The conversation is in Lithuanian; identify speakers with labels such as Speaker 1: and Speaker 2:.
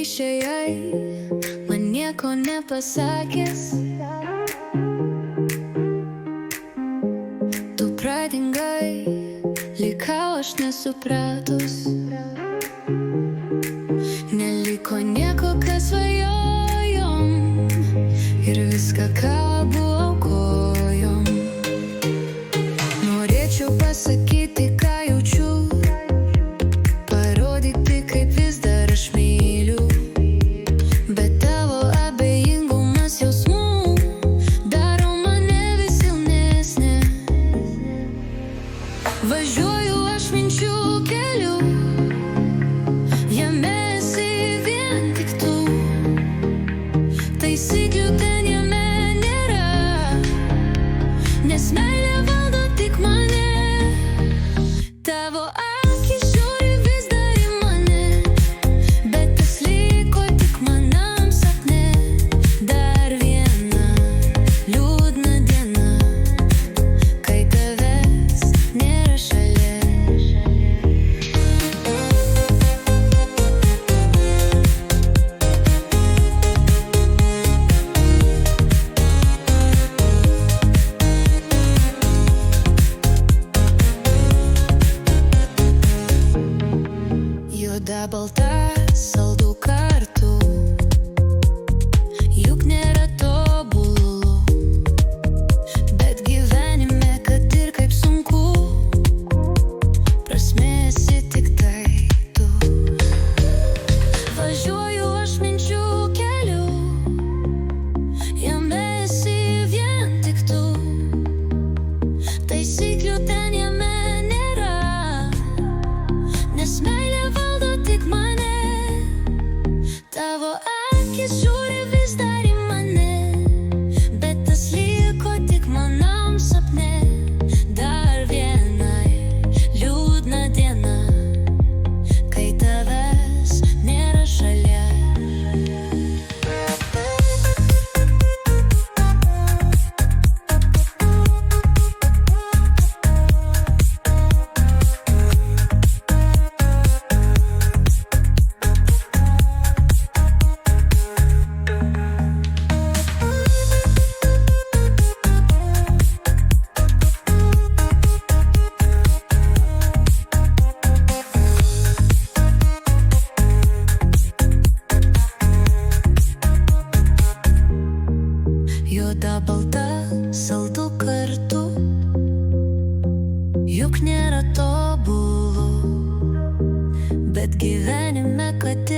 Speaker 1: išėjai, man nieko nepasakęs. Tu pradingai, likau aš nesupratus. Neliko nieko, ką svajojom, ir viską, ką abu aukojom. Norėčiau pasakyti, ką jaučiu, parodyti, kaip vis dar aš myliu, bet tavo abejingumas jausmų daro mane vis silpnesnę. Važiuoju aš minčių keliu, jame esi vien tik tu. Taisyklių ten jame nėra, nes meilė valdo tik mane. Tavo akys žiūri vis dar į mane, bet tas liko tik manam sapne. Dar viena liūdna diena, kai tavęs nėra šalia. Juoda balta, saldu kartu, juk nėra tobulų, bet gyvenime, kad ir kaip sunku, prasmė esi tik tai tu. Važiuoju aš minčių keliu, jame esi vien tik tu. Taisyklių ten jame nėra, nes meilė valdo tik mane. Tavo akys žiūri vis dar į mane, bet tas liko tik manam sapne. Dar viena liūdna diena, kai tavęs nėra šalia. Juoda balta, saldu kartu, juk nėra tobulų, bet gyvenime, kad